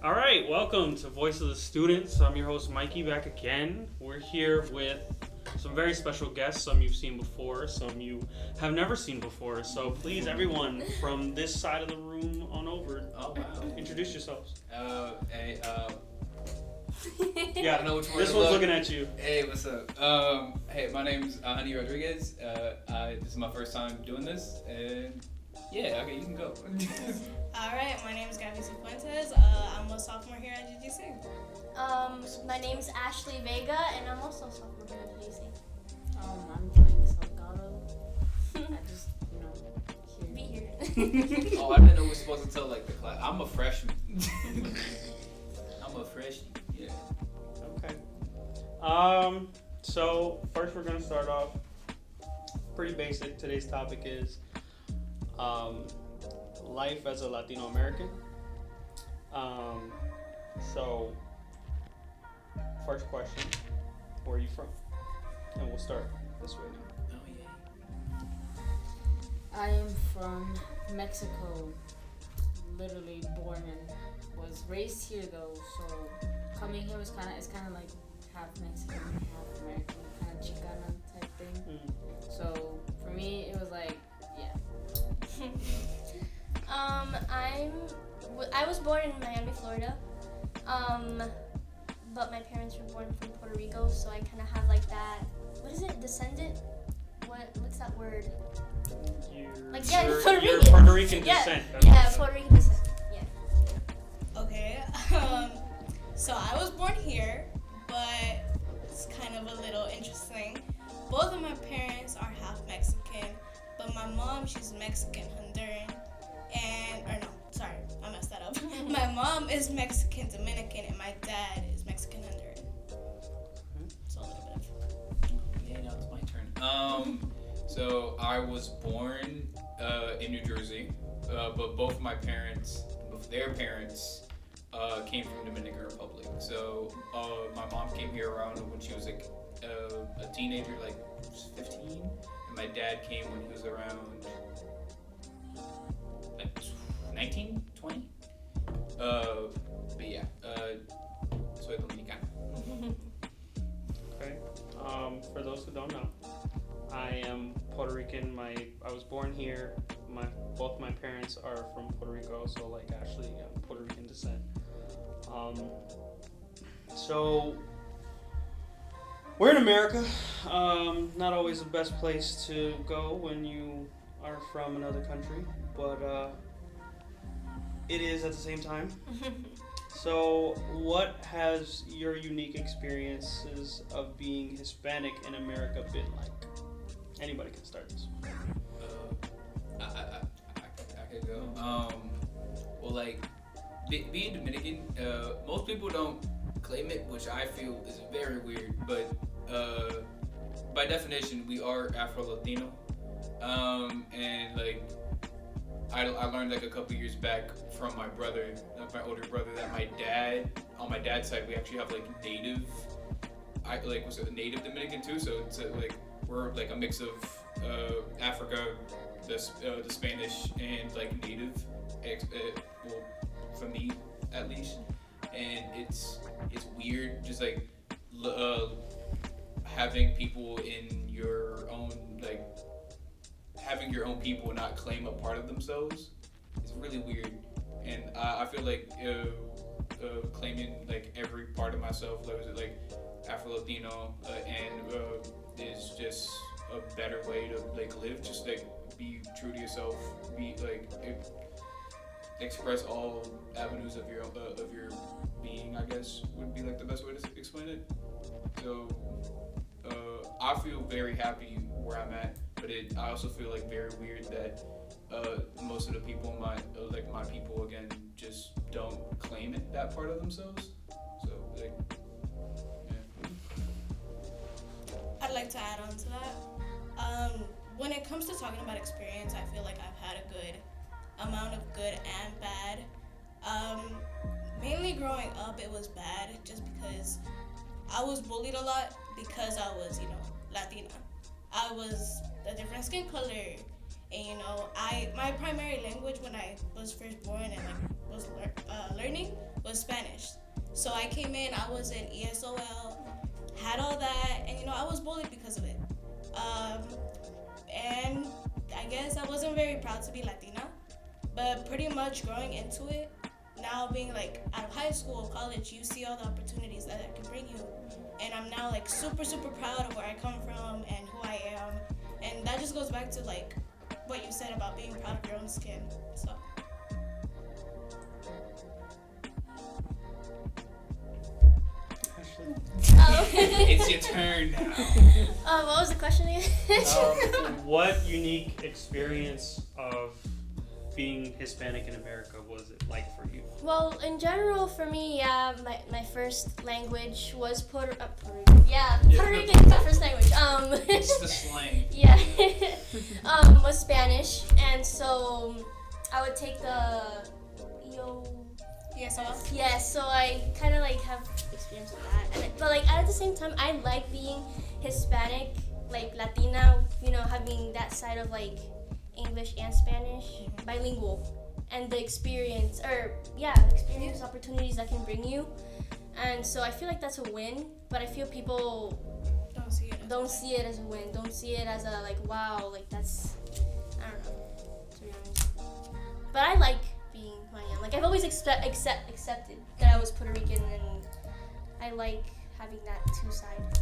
All right, welcome to Voice of the Students. I'm your host, Mikey, back again. We're here with some very special guests. Some you've seen before, some you have never seen before. So please, everyone from this side of the room on over, introduce yourselves. Yeah, I don't know which one this to one's look. looking at you. Hey, what's up? Hey, my name's Honey Rodriguez. This is my first time doing this, and yeah, okay, you can go. Alright, my name is Gabby Cifuentes. I'm a sophomore here at GGC. My name's Ashley Vega, and I'm also a sophomore here at GC. I'm doing Salgado. I just, Be here. Oh, I didn't know we were supposed to tell like the class. I'm a freshman. I'm a freshman. Yeah. Okay. So first we're gonna start off pretty basic. Today's topic is life as a Latino American. So first question, where are you from? And we'll start this way now. Oh yeah. I am from Mexico. Literally born and was raised here though, so coming here was it's kind of like half Mexican, half American, kind of Chicana type thing. So for me, it was like, yeah. I was born in Miami, Florida. But my parents were born from Puerto Rico, so I kind of have like that. What is it? Descendant? What's that word? Like Puerto You're Rican. Puerto Rican Yeah, descent. yeah, Puerto Rican descent. Yeah. Okay, so I was born here, but it's kind of a little interesting. Both of my parents are half Mexican, but my mom, she's Mexican Honduran, I messed that up. My mom is Mexican Dominican, and my dad is Mexican Honduran. So a little bit of. Yeah, now it's my turn. So I was born in New Jersey, but both their parents came from Dominican Republic. So my mom came here around when she was like a teenager, like 15, and my dad came when he was around like 19, 20. But yeah, soy dominicano. Okay. For those who don't know, I am Puerto Rican. I was born here. Both my parents are from Puerto Rico, so like Ashley, I'm Puerto Rican descent. So we're in America. Not always the best place to go when you are from another country, but it is at the same time. So, what has your unique experiences of being Hispanic in America been like? Anybody can start this. I could go. Well, like being Dominican, most people don't claim it, which I feel is very weird. But by definition, we are Afro-Latino, and like I learned like a couple years back from my brother, my older brother, that on my dad's side, we actually have like native Dominican too. So it's like we're like a mix of Africa, the Spanish, and like native. Well, for me at least, and it's weird, just like having people in your own having your own people not claim a part of themselves. It's really weird, and I feel like claiming like every part of myself, like Afro-Latino, and is just a better way to like live. Just like be true to yourself. Be like express all avenues of your being. I guess would be like the best way to explain it. So I feel very happy where I'm at, but I also feel like very weird that most of the people my people again just don't claim it, that part of themselves. So like, yeah. I'd like to add on to that. When it comes to talking about experience, I feel like I've had a good amount of good and bad. Mainly growing up, it was bad just because I was bullied a lot because I was, Latina. I was a different skin color, and my primary language when I was first born and was learning was Spanish. So I came in, I was in ESOL, had all that, and I was bullied because of it. And I guess I wasn't very proud to be Latina, but pretty much growing into it, now being like out of high school, college, you see all the opportunities that it can bring you. And I'm now like super, super proud of where I come from and who I am. And that just goes back to like what you said about being proud of your own skin. So. It's your turn now. What was the question again? What unique experience of being Hispanic in America was it like for you? Well, in general, for me, yeah, my first language was Puerto Rican. Puerto Rican is my first language. It's the slang. Yeah. Was Spanish, and so I would take the Yes, so I kind of like have experience with that. But like at the same time, I like being Hispanic, like Latina, having that side of like English and Spanish, bilingual, and the experience, opportunities that can bring you. And so I feel like that's a win, but I feel people don't see it as a win, don't see it as a like, wow, like that's, I don't know, to be honest. But I like being who I am. Like I've always accepted that I was Puerto Rican, and I like having that two sides,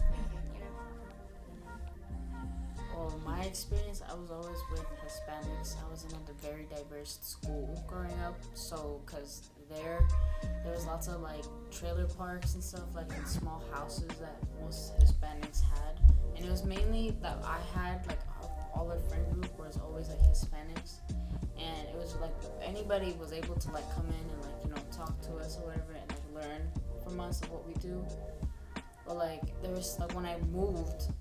Well, my experience, I was always with Hispanics. I was in a very diverse school growing up, so because there was lots of like trailer parks and stuff, like in small houses that most Hispanics had, and it was mainly that I had like all our friend group was always like Hispanics, and it was like anybody was able to like come in and like talk to us or whatever and like learn from us of what we do. But like there was like when I moved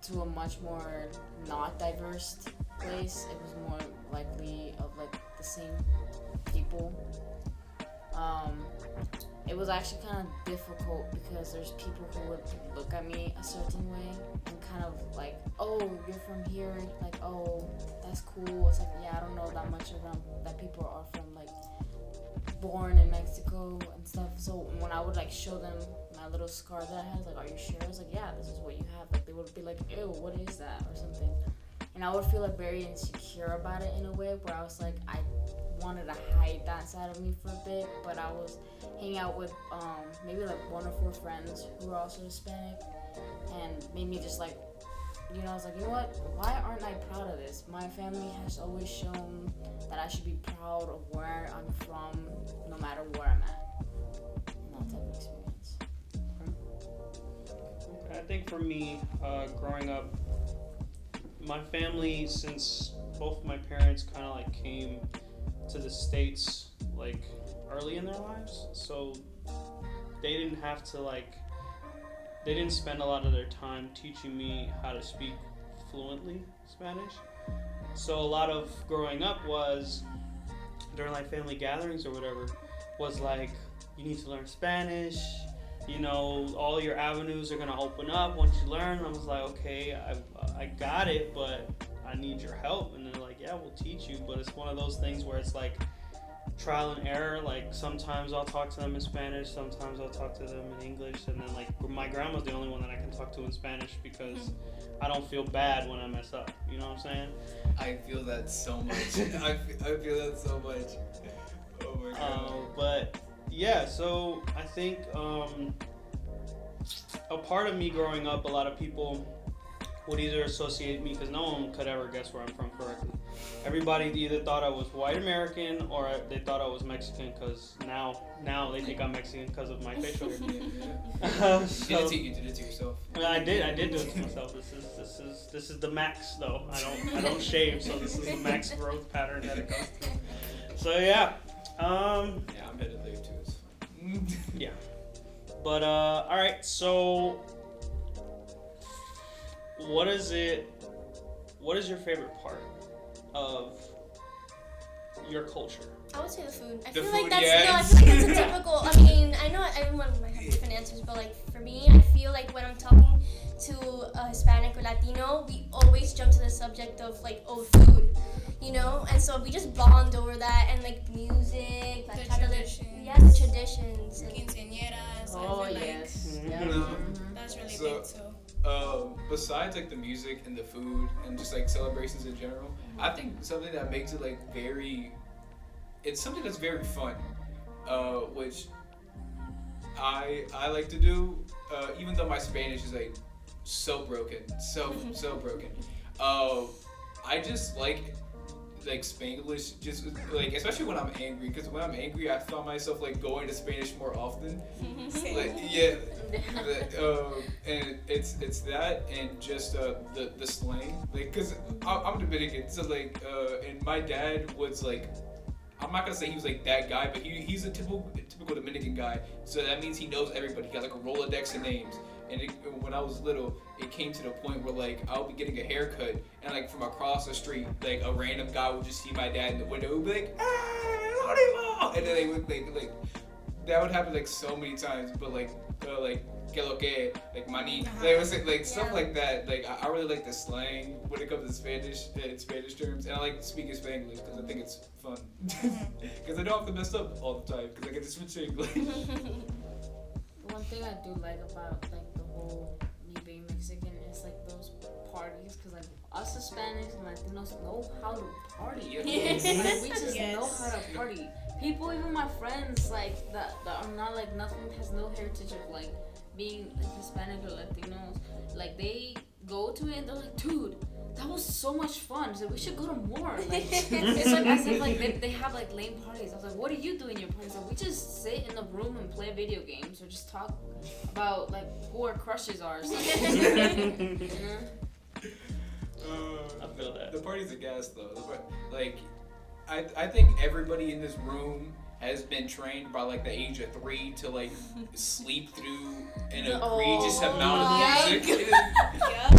to a much more not diverse place, it was more likely of like the same people. It was actually kind of difficult because there's people who would look at me a certain way and kind of like, oh, you're from here, like, oh, that's cool. It's like, yeah, I don't know that much around that people are from like born in Mexico and stuff. So when I would like show them my little scar that I had, like, are you sure? I was like, yeah, this is what you have. Like they would be like, ew, what is that or something. And I would feel like very insecure about it in a way where I was like, I wanted to hide that side of me for a bit, but I was hanging out with maybe like 1 or 4 friends who were also Hispanic, and made me just like, I was like, you know what, why aren't I proud of this? My family has always shown that I should be proud of where I'm from, no matter where I'm at, and that type of experience. I think for me, growing up, my family, since both my parents kind of like came to the States like early in their lives, so they didn't have to they didn't spend a lot of their time teaching me how to speak fluently Spanish. So a lot of growing up was during like family gatherings or whatever was like, you need to learn Spanish, all your avenues are gonna open up once you learn. And I was like, okay, I got it, but I need your help. And they're like, yeah, we'll teach you, but it's one of those things where it's like trial and error. Like sometimes I'll talk to them in Spanish, sometimes I'll talk to them in English, and then like my grandma's the only one that I can talk to in Spanish because I don't feel bad when I mess up. You know what I'm saying? I feel that so much. I feel that so much. Oh my god. But yeah, so I think a part of me growing up, a lot of people would either associate me, because no one could ever guess where I'm from correctly. Everybody either thought I was white American or they thought I was Mexican, because now they think I'm Mexican because of my facial hair. You did it to yourself. I did do it to myself. This is the max though. I don't shave, so this is the max growth pattern that it goes through. So yeah. I'm headed there too. It's fine. Yeah. But all right. So what is your favorite part of your culture? I would say the food. I The feel food, like that's yes. I feel like it's a typical. I mean, I know everyone might have different answers, but like for me, I feel like when I'm talking to Hispanic or Latino, we always jump to the subject of like food, and so we just bond over that and like music, The like traditions. yeah, the traditions. And Quinceañeras. Oh I feel yes. Mhm. Yeah. Mhm. That's really So- big too. Besides like the music and the food and just like celebrations in general, I think something that makes it like it's something that's very fun, which I like to do, even though my Spanish is like so broken, so broken. I just like Spanglish, just like especially when I'm angry, because when I'm angry, I find myself like going to Spanish more often. Same. Like yeah, and it's that and just the slang, like because I'm Dominican, so like and my dad was like. I'm not gonna say he was like that guy, but he's a typical Dominican guy. So that means he knows everybody. He got like a Rolodex of names. And when I was little, it came to the point where like I would be getting a haircut, and like from across the street, like a random guy would just see my dad in the window, and would be like, "Ah, and then they would like that would happen like so many times. But like que lo que, like money, like, it was, like stuff Yeah. like that. Like I really like the slang when it comes to Spanish and Spanish terms, and I like speaking Spanglish because I think it's fun. Because I don't have to mess up all the time because I get to switch to English. One thing I do like about like the whole me being Mexican is like those parties, because like us Hispanics and Latinos know how to party. Yes. Like, we just Yes. know how to party. People, even my friends, like that are not like nothing, has no heritage of like being like Hispanic or Latinos. Like they go to it and they're like, dude, that was so much fun. So we should go to more. Like it's like as if like they have like lame parties. I was like, what do you do in your parties? Like we just sit in the room and play video games or just talk about like who our crushes are. Or something. You know? I feel that. The party's a gas though. Like, I think everybody in this room has been trained by like the age of 3 to like sleep through an egregious amount of music. Yup.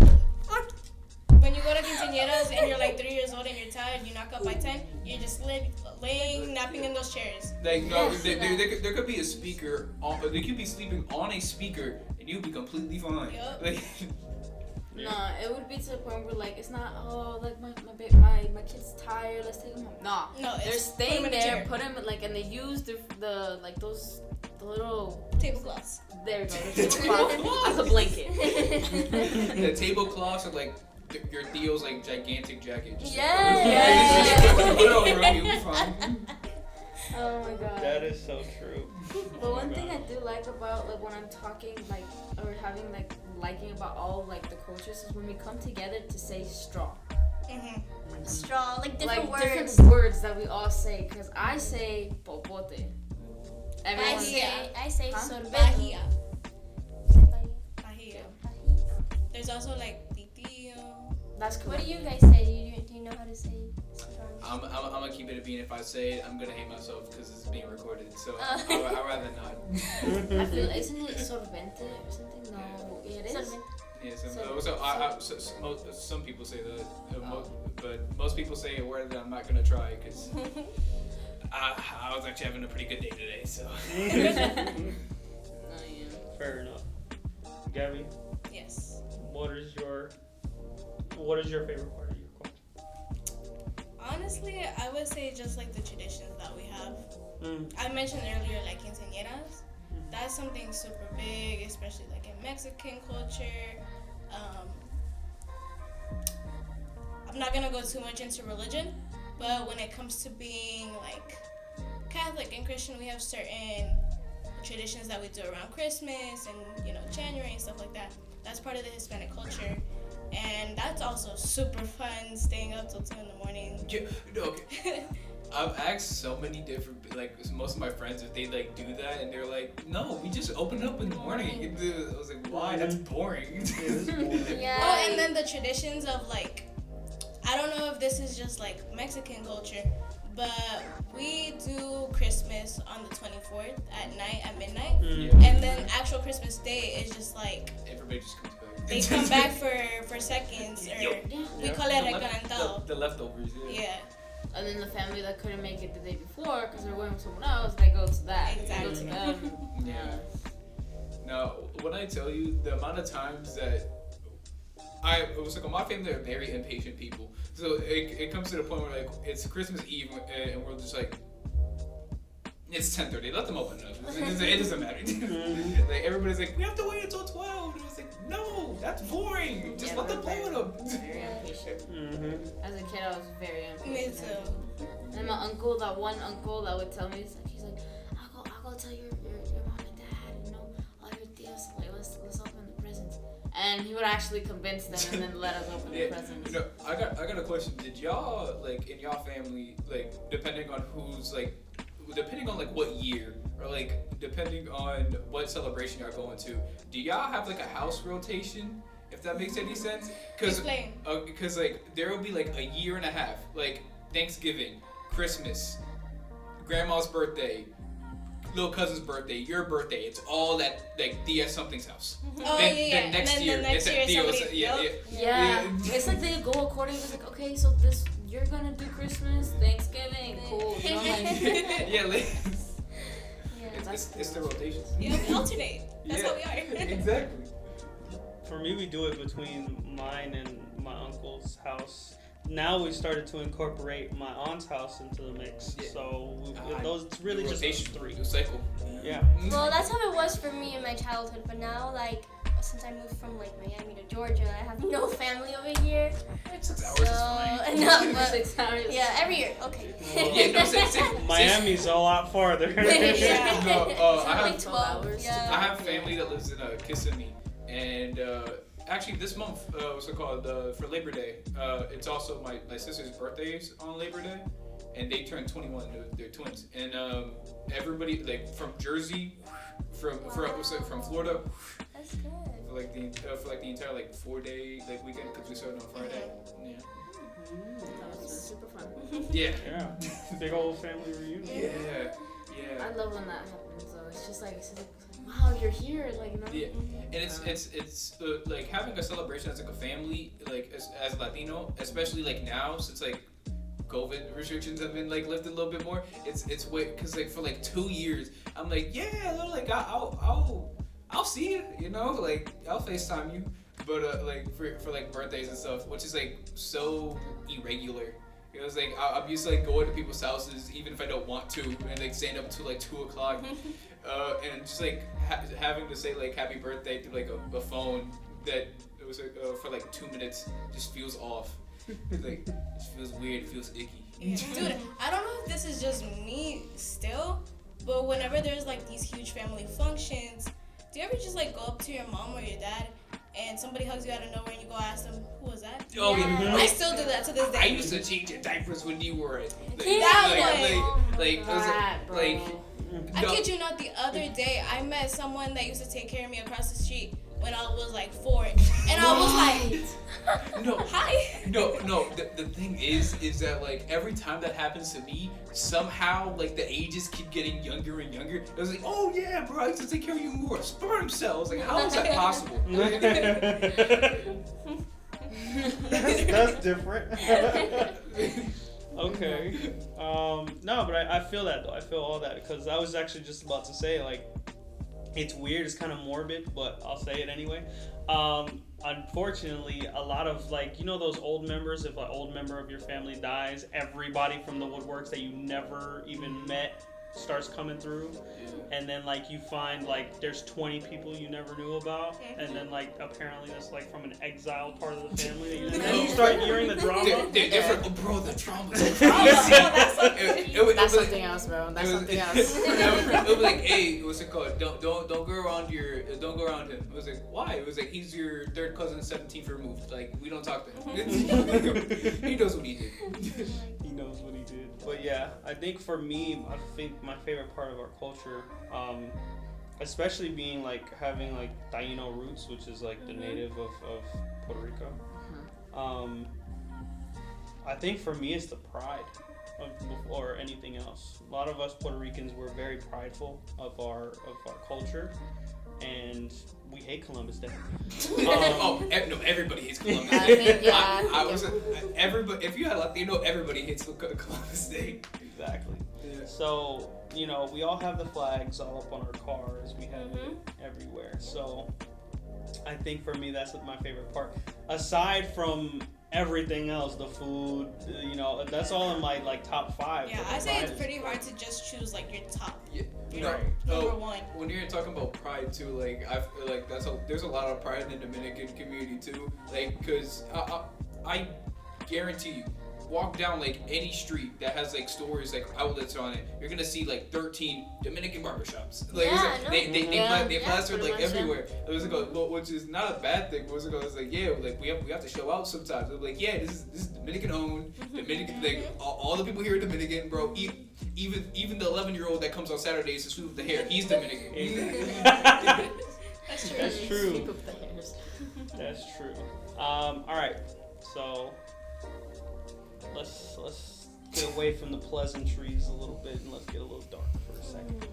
When you go to quinceañeras and you're like 3 years old and you're tired, you knock up by 10, you're just laying, napping in those chairs. Like no, Yes, there could be a speaker on. They could be sleeping on a speaker and you'd be completely fine. Yup. Like, Nah, it would be to the point where like it's not like my kid's tired, let's take him home. Nah, No, they're it's staying put 'em in a there, chair. put him like, and they use the like those the little Tablecloths. there we go the tablecloth as a blanket. the tablecloths are like your Theo's like gigantic jacket. Just Yes. put it over him, you'll be fine. Oh my god. That is so true. But one thing I do like about like when I'm talking like or having like liking about all like the cultures is when we come together to say straw. Mm-hmm. Straw, like different like words. different words that we all say, because I say popote. Everyone I say Huh? sorbeto. Bahia. Bahia. Bahia. Bahia. There's also like titio. that's cool. What do you guys say? Do you know how to say straw? I'm gonna keep it a bean. If I say it, I'm gonna hate myself because it's being recorded. So Oh. I'd rather not. I feel isn't it sorbente or something? No, it is. Sorbet. Yeah, So- some people say that, but most people say a word that I'm not gonna try because I was actually having a pretty good day today. So Oh, yeah. Fair enough. Gabby, Yes. what is your favorite part of your culture? Honestly, I would say just like the traditions that we have. I mentioned earlier like quinceañeras. That's something super big, especially like in Mexican culture. I'm not gonna go too much into religion, but when it comes to being like Catholic and Christian, we have certain traditions that we do around Christmas and January and stuff like that. That's part of the Hispanic culture, and that's also super fun. Staying up till 2 in the morning. yeah, okay. I've asked so many different, like most of my friends, if they like do that, and they're like, "No, we just open up in the morning." I was like, "Why? That's boring." Yeah. Oh, and then the traditions of like, I don't know if this is just like Mexican culture, but we do Christmas on the 24th at night at midnight, Yeah. and then actual Christmas Day is just like Everybody just comes back. they come back for seconds, or Yup. we call it recalentado. The leftovers. Yeah. Yeah, And then the family that couldn't make it the day before because they're going with someone else, they go to that. They go to Exactly. them. Yeah. Now, when I tell you the amount of times that it was like my family are very impatient people. So it comes to the point where like it's Christmas Eve and we're just like, it's 10:30. Let them open it up. It doesn't matter. Like everybody's like, we have to wait until 12. And I was like, no, that's boring. Just let them play with them. Very impatient. Mm-hmm. As a kid, I was very Me impatient. too. And my uncle, that one uncle that would tell me, he's like, I'll go tell your mom and dad, you know, all your tios, like let's open the presents. And he would actually convince them and then let us open the presents. You know, I got a question. Did y'all like in y'all family like depending on like what year or like depending on what celebration y'all going to, do y'all have like a house rotation? If that makes any sense? Because like there will be like a year and a half, like Thanksgiving, Christmas, grandma's birthday, little cousin's birthday, your birthday. It's all at like DS something's house. Oh, Then next year it's at Theo's. Yeah. It's like they go according. It's like, okay, so you're gonna do Christmas, Thanksgiving, cool. You know, like, Yeah, like, yeah, it's the rotation. Yeah, we alternate. That's how we are. Exactly. For me, we do it between mine and my uncle's house. Now we started to incorporate my aunt's house into the mix. Yeah. So those it's really just those three. New cycle. Yeah. Well, that's how it was for me in my childhood, but now, like, since I moved from, like, Miami to Georgia, I have no family over here. 6 hours So, is fine. no, but, 6 hours. yeah, every year, okay. Yeah, no, same. Miami's a lot farther. Yeah. No, So I have like 12 hours. yeah. I have family that lives in Kissimmee, and actually this month, what's it called? For Labor Day, it's also my sister's birthdays on Labor Day, and they turned 21. They're twins, and everybody like from Jersey, from Florida. That's good. For like the entire like 4-day like weekend because we started on Friday. Yeah. That was super fun. Yeah. Yeah. Big old family reunion. Yeah. I love when that happens though. It's just like, wow, you're here, like, you know. Yeah, and it's like having a celebration as like a family, like as Latino, especially like now since like COVID restrictions have been like lifted a little bit more. It's weird because like for like 2 years, I'm like like I'll see you, you know, like I'll FaceTime you, but like for like birthdays and stuff, which is like so irregular. It was like I'm used to like going to people's houses even if I don't want to, and like staying up until like 2 o'clock, and just like having to say like happy birthday through like a phone that it was like, for like 2 minutes just feels off. Like it feels weird, it feels icky. Dude, I don't know if this is just me still, but whenever there's like these huge family functions, do you ever just like go up to your mom or your dad and somebody hugs you out of nowhere and you go ask them, who was that? Oh yeah. I still do that to this day. I used to change your diapers when you were it. I kid you not, the other day I met someone that used to take care of me across the street when I was like 4, and I was like, no, hi. No. The thing is that like every time that happens to me, somehow like the ages keep getting younger and younger. It was like, oh yeah, bro, I used to take care of you more sperm cells. Like, how is that possible? That's different. Okay. No, but I feel that though. I feel all that because I was actually just about to say like, it's weird. It's kind of morbid, but I'll say it anyway. Unfortunately, a lot of like, you know, those old members. If an old member of your family dies, everybody from the woodworks that you never even met starts coming through, and then like you find like there's 20 people you never knew about, and then like apparently that's like from an exiled part of the family, and then you start hearing the drama. They're different, bro. The trauma. That's something else, bro. That's something else. It was like, hey, what's it called? Don't go around him. It was like, why? It was like he's your third cousin, 17th removed. Like we don't talk to him. He knows what he did. He knows what he did. But yeah, I think for me, I think my favorite part of our culture, especially being like having like Taino roots, which is like the native of Puerto Rico. I think for me it's the pride before anything else. A lot of us Puerto Ricans were very prideful of our culture, and we hate Columbus Day. No, everybody hates Columbus I Day. think, yeah. I was everybody. If you had Latino, everybody hates Columbus Day. Exactly. Yeah. So, you know, we all have the flags all up on our cars. We have it everywhere. So, I think for me that's my favorite part. Aside from everything else, the food, that's all in my like top 5. Yeah, I say it's pretty hard to just choose like your top. Yeah. Number one. When you're talking about pride too, like I feel like there's a lot of pride in the Dominican community too, like because I guarantee you, walk down like any street that has like stores like outlets on it, you're gonna see like 13 Dominican barbershops. Like they plastered like everywhere. It was like, which is not a bad thing. It was like like we have to show out sometimes. It was like this is Dominican owned. Dominican like all the people here are Dominican, bro. Even the 11-year-old that comes on Saturdays to sweep up the hair, he's Dominican. That's true. That's true. Sweep up the hairs. That's true. All right, so let's get away from the pleasantries a little bit and let's get a little dark for a second.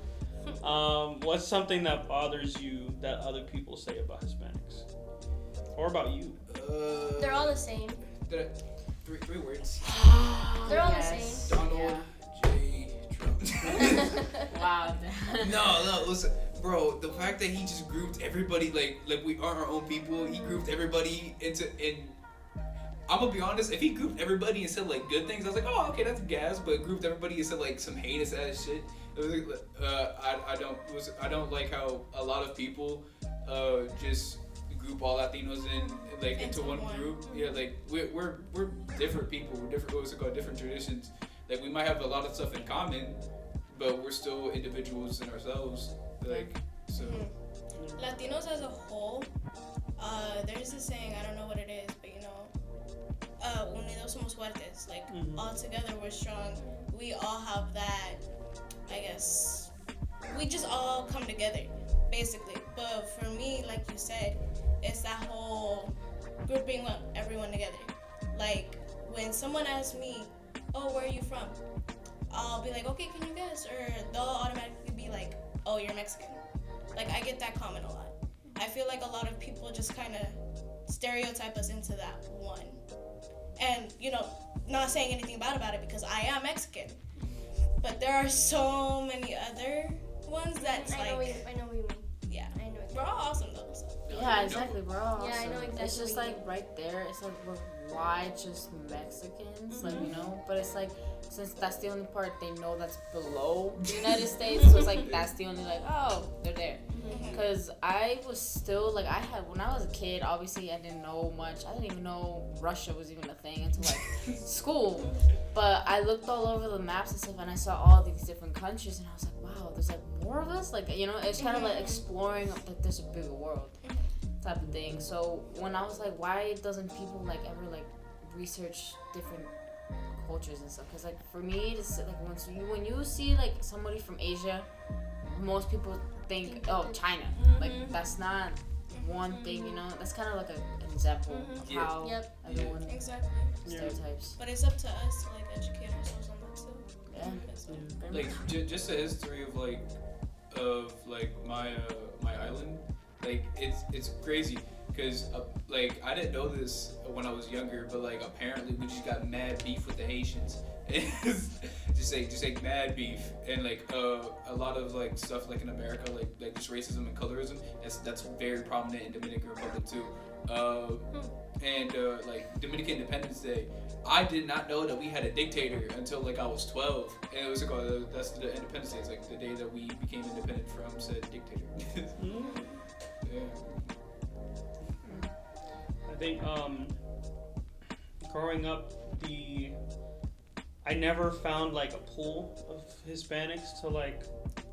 What's something that bothers you that other people say about Hispanics or about you? They're all the same. Three words. They're all the same. Donald J. Trump. Wow. No, listen, bro. The fact that he just grouped everybody like we are our own people. He grouped everybody in. I'm gonna be honest. If he grouped everybody and said like good things, I was like, oh, okay, that's gas. But grouped everybody and said like some heinous ass shit. It was like, I don't like how a lot of people just group all Latinos into one group. Yeah, like we're different people. We're different. What's it called? Different traditions. Like we might have a lot of stuff in common, but we're still individuals in ourselves. Like so. Latinos as a whole, there's this saying, I don't know what it is, but unidos somos fuertes. Like all together we're strong. We all have that. I guess we just all come together, basically. But for me, like you said, it's that whole grouping up everyone together. Like when someone asks me, "Oh, where are you from?" I'll be like, "Okay, can you guess?" Or they'll automatically be like, "Oh, you're Mexican." Like I get that comment a lot. I feel like a lot of people just kind of stereotype us into that one. And, not saying anything bad about it because I am Mexican. But there are so many other ones that's I know what you mean. Yeah. I know. We're all awesome though. So. Yeah, exactly. We're all awesome. Yeah, I know exactly. It's just what like right there. It's like why just Mexicans? Like but it's like since that's the only part they know that's below the United States, so it's like that's the only they're there. Because I was still when I was a kid, obviously I didn't know much. I didn't even know Russia was even a thing until school. But I looked all over the maps and stuff, and I saw all these different countries, and I was like, wow, there's more of us. It's kind of like exploring there's a bigger world type of thing. So when I was like, why doesn't people ever research different cultures and stuff? Because for me, it's when you see somebody from Asia, most people think, oh, China. That's not one thing, That's kind of an example of how everyone exactly stereotypes. But it's up to us to educate ourselves on that too. Yeah. Just the history of my island, it's crazy because I didn't know this when I was younger, but apparently we just got mad beef with the Haitians. just mad beef, and a lot of stuff in America, like just racism and colorism. That's very prominent in Dominican Republic too. And Dominican Independence Day, I did not know that we had a dictator until I was 12, and it was that's the Independence Day. It's the day that we became independent from said dictator. Yeah. I think growing up, I never found a pool of Hispanics to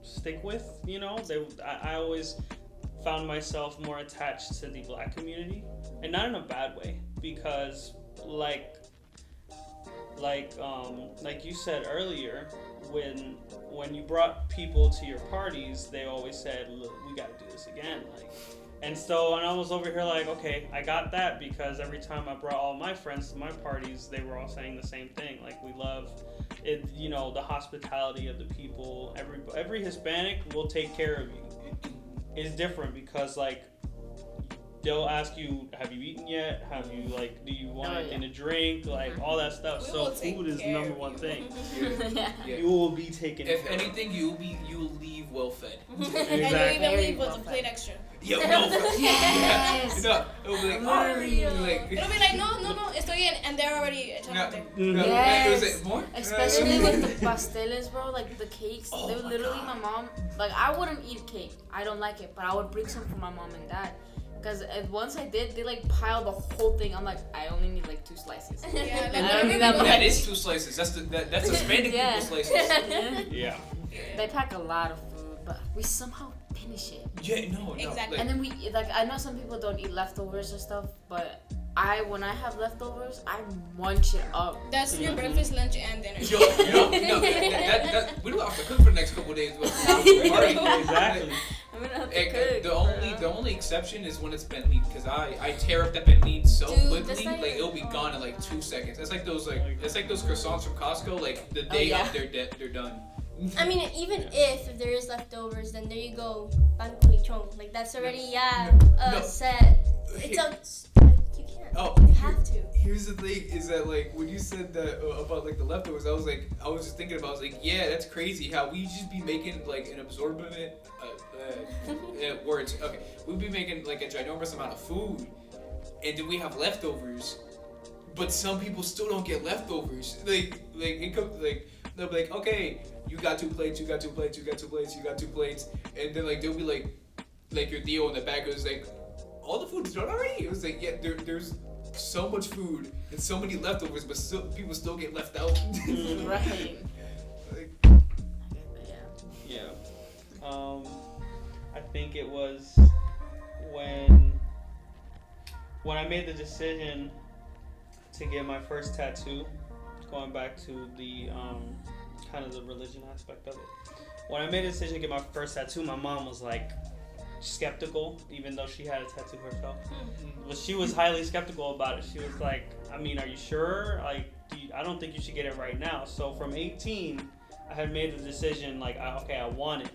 stick with. I always found myself more attached to the Black community, and not in a bad way, because like you said earlier, when you brought people to your parties, they always said, "Look, we got to do this again." And I was over here okay, I got that, because every time I brought all my friends to my parties, they were all saying the same thing. We love it, the hospitality of the people. Every Hispanic will take care of you. It's different because they'll ask you, have you eaten yet? Have you do you want anything to drink? All that stuff. So food is number one thing. Yeah. You will be taken care of. If anything, you'll leave well fed. Exactly. And you even leave with a plate extra. Yo, no. Yes. No, it'll be like, Literally. like, It'll be like, no, estoy bien, and they're already echadote. no, Yes. it was like, more? Especially with the pasteles, bro, like the cakes. Oh They would my literally, God. my mom, like I wouldn't eat cake. I don't like it, but I would bring some for my mom and dad. Because once I did, they like piled the whole thing. I'm like, I only need like 2 slices. Yeah, I don't like need that much. That is 2 slices. That's Hispanic Yeah. people slices. Yeah. They pack a lot of food, but we somehow finish it. Yeah, no. Exactly. And then we like, I know some people don't eat leftovers or stuff, but when I have leftovers, I munch it up. That's your breakfast, lunch, and dinner. That we don't have to cook for the next couple of days. But Exactly. I'm gonna have to Like, cook. the only exception is when it's pernil, because I tear up that pernil so Dude, quickly, that's like like- it'll be gone in like 2 seconds. It's like those croissants from Costco, like the day yeah. of they're done. I mean, even if there is leftovers, then there you go, pan con lechon. Like that's already No. set. It's you can't. Oh, You have to. Here's the thing: is that like when you said that about like the leftovers, I was just thinking about, I was like, yeah, that's crazy how we just be making like an absorbent words. Okay, we'd be making like a ginormous amount of food, and then we have leftovers, but some people still don't get leftovers. Like it comes like they'll be like, okay, you got 2 plates, you got 2 plates, you got 2 plates, you got 2 plates, and then like they'll be like your deal in the back was like, all the food's done already. It was like, yeah, there's so much food and so many leftovers, but people still get left out. Right. Like, Yeah. I think it was when I made the decision to get my first tattoo, going back to the kind of the religion aspect of it. When I made the decision to get my first tattoo, my mom was like skeptical, even though she had a tattoo herself. But she was highly skeptical about it. She was like, I mean, are you sure? Like, I don't think you should get it right now. So from 18, I had made the decision, like, okay, I want it.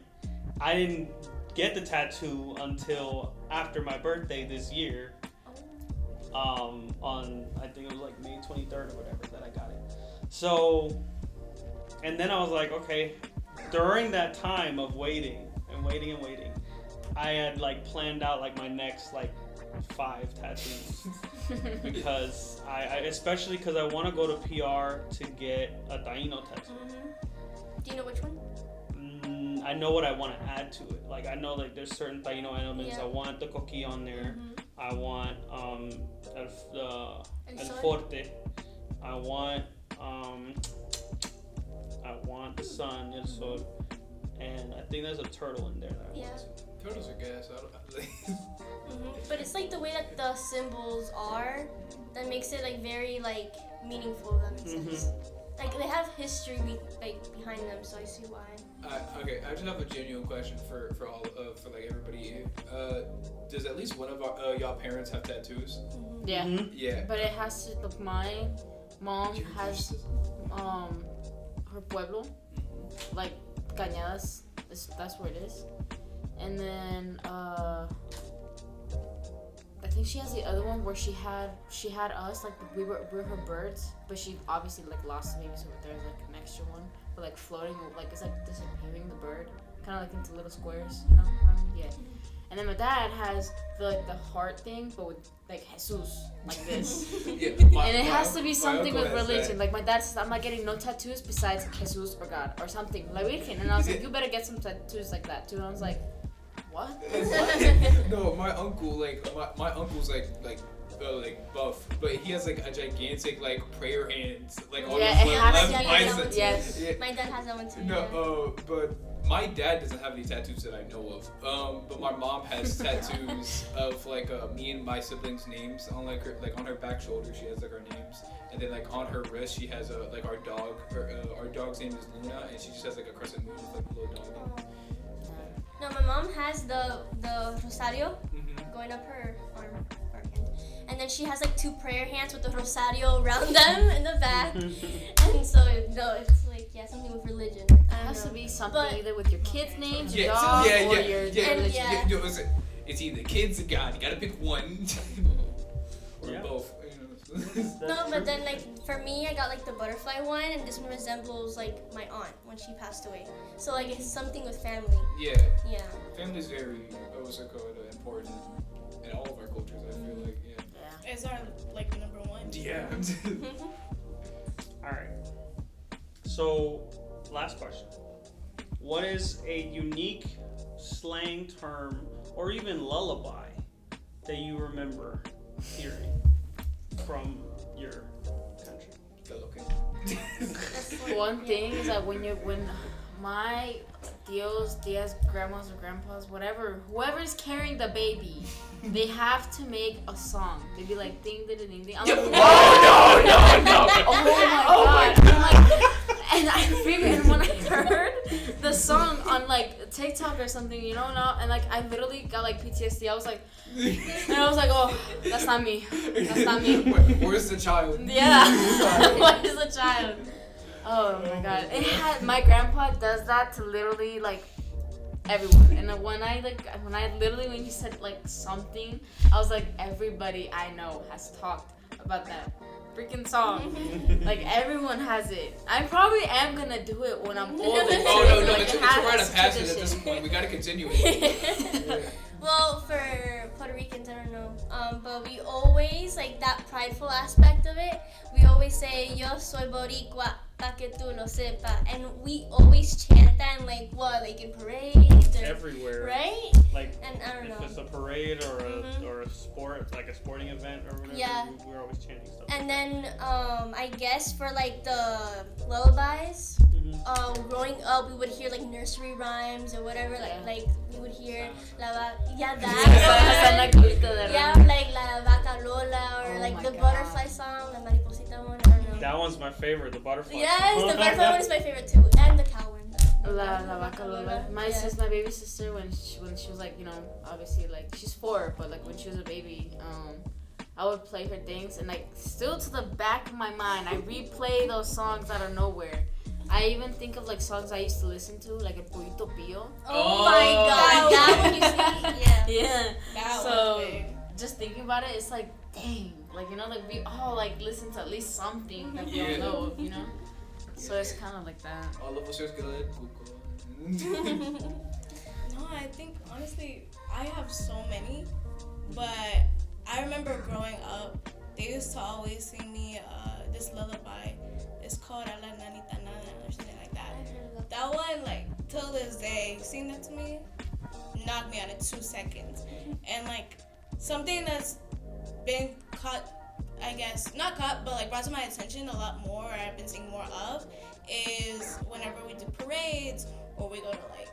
I didn't get the tattoo until after my birthday this year. On, I think it was like May 23rd or whatever that I got it. So, and then I was like, okay, during that time of waiting, I had like planned out like my next like 5 tattoos because I especially because I want to go to PR to get a Taino tattoo. Do you know which one? I know what I want to add to it. Like I know like there's certain Taino elements. Yeah. I want the coqui on there. I want el Sol. forte. I want the sun, el sol, and I think there's a turtle in there that I want too. turtles are gas. I don't. But it's like the way that the symbols are that makes it like very like meaningful. If that makes sense. Like they have history behind them, so I see why. Okay, I just have a genuine question for all for like everybody here. Does at least one of y'all parents have tattoos? Yeah. Yeah. But it has to. Look, my mom has her pueblo, like Cañadas. That's where it is. And then I think she has the other one where she had us, like we're her birds, but she obviously like lost maybe, so there's like an extra one, but like floating, like it's like disappearing the bird, kind of like into little squares, you know? Yeah. And then my dad has the heart thing, but with like Jesus, like this. Yeah, And it has to be something uncle with has religion. that. Like my dad says, I'm not getting no tattoos besides Jesus or God or something. Like we can. And I was like, you better get some tattoos like that too. And I was like, what? No, my uncle, like my uncle's like buff, but he has like a gigantic like prayer hands like on Yeah, his it has left to be bicep. that one too. Yes. Yeah. My dad has that one too. No, but my dad doesn't have any tattoos that I know of. But my mom has tattoos of like me and my siblings' names on like on her back shoulder. She has like our names, and then like on her wrist she has like our dog. Our dog's name is Luna, and she just has like a crescent moon with like a little dog. No, my mom has the rosario Mm-hmm. going up her arm hand, and then she has like 2 prayer hands with the rosario around them in the back, and so no, it's like something with religion. I It don't has to know. be something But- either with your kids' names, your Yeah, dog, yeah, or yeah, your yeah. religion. Yeah. No, it's either kids or God. You gotta pick one, or Yeah. both. You know. No, but then like for me, I got like the butterfly one, and this one resembles like my aunt when she passed away. So like it's something with family. Yeah. Yeah. Family's very, what's it called, important in all of our cultures, I feel like, yeah. Yeah. It's our like number one. Yeah. All right. So, last question. What is a unique slang term or even lullaby that you remember hearing from your country? Okay. One thing is that when my tias, grandmas or grandpas, whatever, whoever's carrying the baby, they have to make a song. They'd be like ding ding ding ding. I'm like, Oh no! oh my god! I'm like, and I figured when I heard the song on like TikTok or something, you know, now, and like I literally got like PTSD. I was like, oh, that's not me. That's not me. Where's the child? Yeah. What is a child? Oh my god. It had my grandpa does that to literally like everyone. And then when when he said like something, I was like, everybody I know has talked about that freaking song. Like everyone has it. I probably am gonna do it when I'm older. Oh no, Like, it's a rite of passage at this point. We gotta continue it. Well, for Puerto Ricans, I don't know, but we always, like that prideful aspect of it, we always say, yo soy boricua, pa que tú lo sepa, and we always chant that in like in parades or, Everywhere. right? Like, And I don't if know. it's a parade or a sport, like a sporting event or whatever, Yeah. we're always chanting stuff. And then, I guess for like the lullabies, growing up, we would hear like nursery rhymes or whatever, like we would hear that. Yeah, like La Vaca Lola or Oh like my the God. butterfly song, the Mariposita one, I don't know. That one's my favorite, the butterfly. Yes, the butterfly one is my favorite too, and the cow one. La Vaca Lola. My baby sister, when she was like, you know, obviously like she's 4, but like when she was a baby, I would play her things, and like still to the back of my mind, I replay those songs out of nowhere. I even think of like songs I used to listen to, like El Pollito Pío. Oh my god, that one you see? Yeah. Yeah. That So was big. just thinking about it, it's like, dang, like, you know, like we all like listen to at least something that we Yeah. all know of, you know. So it's kind of like that. All of us are good. No, I think honestly, I have so many, but I remember growing up, they used to always sing me this lullaby. It's called A la Nanita Nana or something like that. That one, like, till this day, sing that to me, knocked me out in 2 seconds. And like, something that's been cut, I guess, not cut, but like brought to my attention a lot more, or I've been seeing more of, is whenever we do parades or we go to like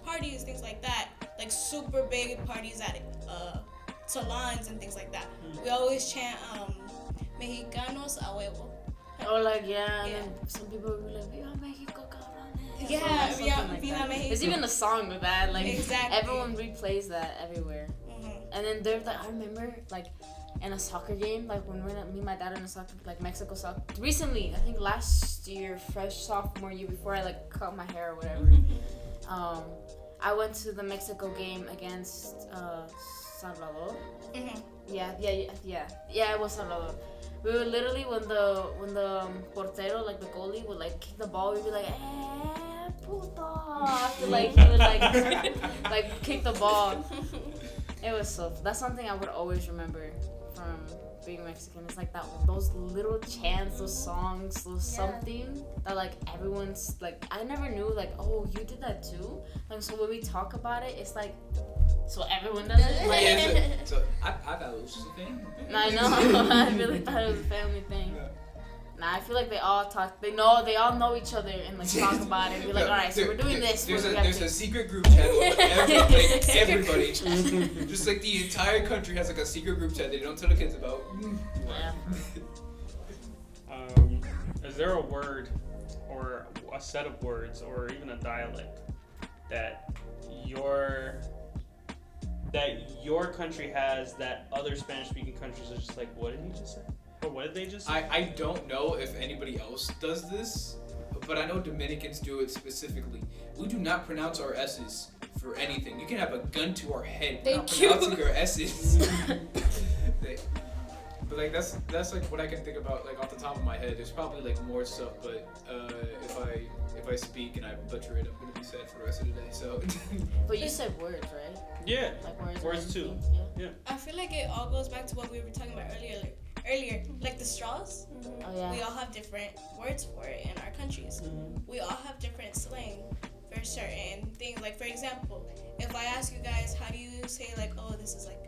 parties, things like that, like super big parties at salons and things like that. We always chant Mexicanos a huevo. Or like, yeah, and Yeah. then some people will be like, Viva Mexico, cabrones. Yeah, Or something yeah, like Viva that. Mexico. There's even a song with that, like, Exactly. everyone replays that everywhere. Mhm. And then there's like, I remember like in a soccer game, like when me and my dad in a soccer, like Mexico soccer. Recently, I think last year, fresh sophomore year, before I like cut my hair or whatever. I went to the Mexico game against Salvador. Mhm. Yeah, it was Salvador. We were literally when the portero, like the goalie, would like kick the ball, we'd be like, puto, after like he would like kick the ball. It was that's something I would always remember from being Mexican. It's like those little chants, those songs, those something that like everyone's like, I never knew like, oh, you did that too. Like, so when we talk about it, it's like, so everyone does it. Like, Yeah, so I thought it was just a thing. I know. I really thought it was a family thing. Yeah. Nah, I feel like they all talk. They all know each other and like talk about it. Be like, all right, so we're doing this. There's a secret group chat with everybody. Just like the entire country has like a secret group chat they don't tell the kids about. Yeah. Is there a word or a set of words or even a dialect that your country has that other Spanish-speaking countries are just like, what did he just say? Or what did they just say? I don't know if anybody else does this, but I know Dominicans do it specifically. We do not pronounce our S's for anything. You can have a gun to our head. We're not Thank you. pronouncing our S's. But like that's like what I can think about like off the top of my head. There's probably like more stuff, but if I speak and I butcher it, I'm gonna be sad for the rest of the day. So. But you said words, right? Yeah. Like Words too. Yeah. I feel like it all goes back to what we were talking about earlier, like the straws. Oh yeah. We all have different words for it in our countries. We all have different slang for certain things. Like for example, if I ask you guys, how do you say like, oh, this is like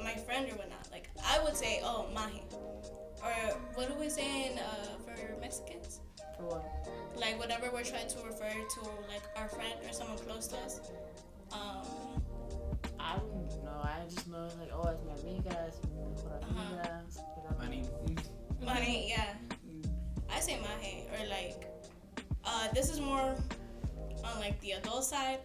my friend or whatnot? Like I would say, oh, maje. Or what do we say in for Mexicans? For what? Like whatever we're trying to refer to, like our friend or someone close to us. I don't know. I just know like, oh, it's my amigas, Money. Money, yeah. I say maje, or like, this is more on like the adult side,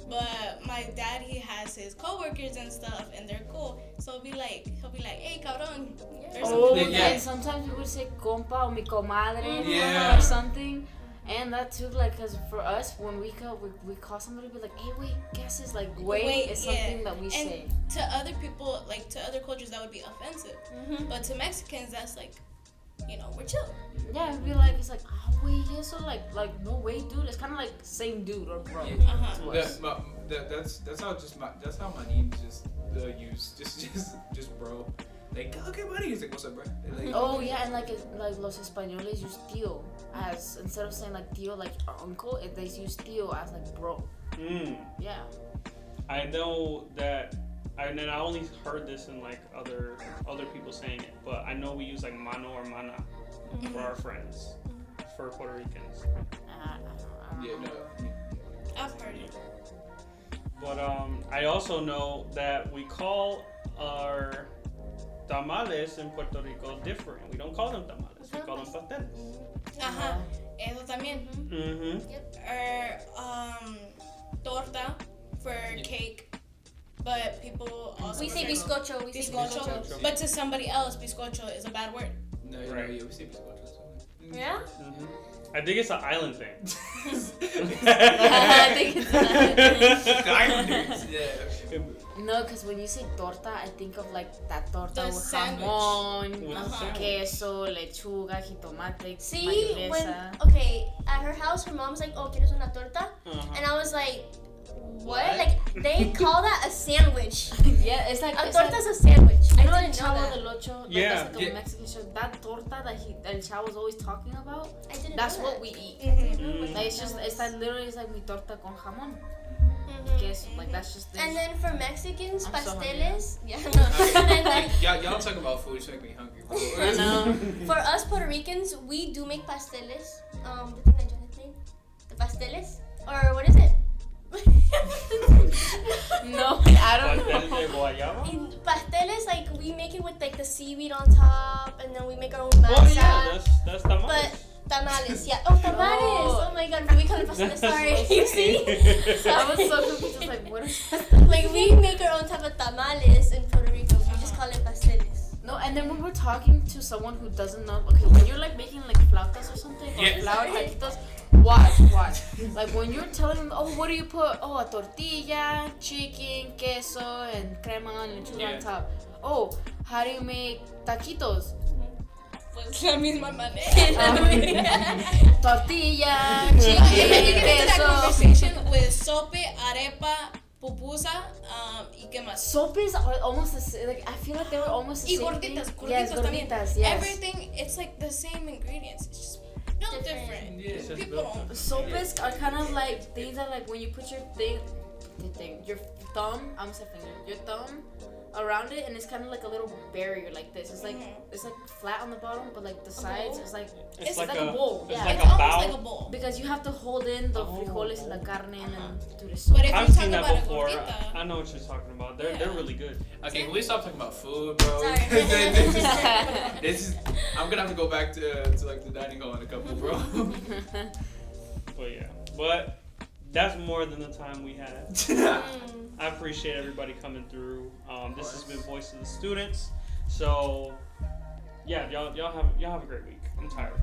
but my dad, he has his coworkers and stuff, and they're cool. So he'll be like, hey, cabrón. Or Oh, something like yeah. and sometimes we would say compa or mi comadre Yeah. or something. And that too, like, cause for us, when we call somebody, be like, hey, wait, guess is like, wait, is something that we and say. to other people, like to other cultures, that would be offensive. But to Mexicans, that's like, we're chill. Yeah, it'd be like, it's like, oh, wait, yeah, so like, no way, dude. It's kind of like same dude or bro. Yeah. To us. That's how my name just use just bro. Like, okay, buddy. He's like, what's up, bro? Like, Oh yeah, and like los españoles use tío as instead of saying like tío like uncle, they use tío as like bro. Yeah. I know that, and then I only heard this in like other people saying it, but I know we use like mano or mana for our friends, for Puerto Ricans. I don't yeah, know. no. I've heard it. But I also know that we call our tamales in Puerto Rico different. We don't call them tamales. We call them pasteles. Eso también. Or torta for cake, but people also We say refer- bizcocho. We say bizcocho, bizcocho. but to somebody else, bizcocho is a bad word. No, Right. yeah, we say bizcocho. Yeah? I think it's an island thing. I think it's The Islanders, yeah. No, because when you say torta, I think of like that torta The with sandwich. jamón, With the sandwich. queso, lechuga, jitomate, See, when mayonesa. at her house, her mom's like, "Oh, ¿quieres una torta?" And I was like, "What?" Like they call that a sandwich. Yeah, it's like A it's torta's like, a sandwich. I you know didn't the know Chavo that. del Ocho? Like, Yeah. that's like a Yeah. Mexican show. That torta that El Chavo's always talking about, I didn't that's know what that. we eat. Mm. Like it's like literally it's like mi torta con jamón. Queso, like that's just this. And then for Mexicans, I'm so pasteles. Yeah, no. And then Y'all talk about food, it's making me hungry, bro. I know. for us Puerto Ricans, we do make pasteles. The thing that Jonathan made, the pasteles, or what is it? No, I don't Pasteles know. de guayaba? In pasteles, like we make it with like the seaweed on top, and then we make our own masa. Oh yeah, that's tamales. But tamales, yeah. Oh, tamales. Oh my god, we call it pasteles. Sorry, you see? I was so confused. I was like, what is that? Like we make our own type of tamales in Puerto Rico. We just call it pasteles. No, and then when we're talking to someone who doesn't know, okay, when you're like making like flautas or something, or Yeah. flour taquitos, watch. Like when you're telling them, oh, what do you put? Oh, a tortilla, chicken, queso, and crema and lechuga Yeah. on top. Oh, how do you make taquitos? Pues la misma manera. Tortilla, You chicken, can get into that queso. conversation with sope, arepa, pupusa, y qué más. Sopes are almost the same. Like I feel like they were almost the Y same gorditas, thing. Yes, también. gorditas. Yes. Everything, it's like the same ingredients. It's just built different. Yeah. It's just People built don't. Sopes are kind of like things that like when you put your your thumb, I'm saying finger, your thumb around it, and it's kind of like a little barrier like this. It's like it's like flat on the bottom, but like the sides, bowl? it's like It's like a bowl. It's Yeah. like It's a almost bowl. like a bowl. because you have to hold in the Oh. frijoles and the carne and then do the But soup. if I've you seen talk that about before. a gordita, I know what you're talking about. They're really good. Okay, can we stop talking about food, bro? Sorry. This is, I'm gonna have to go back to like the dining hall in a couple, bro. But yeah, but that's more than the time we had. I appreciate everybody coming through. This has been Voice of the Students. So yeah, y'all have a great week. I'm tired.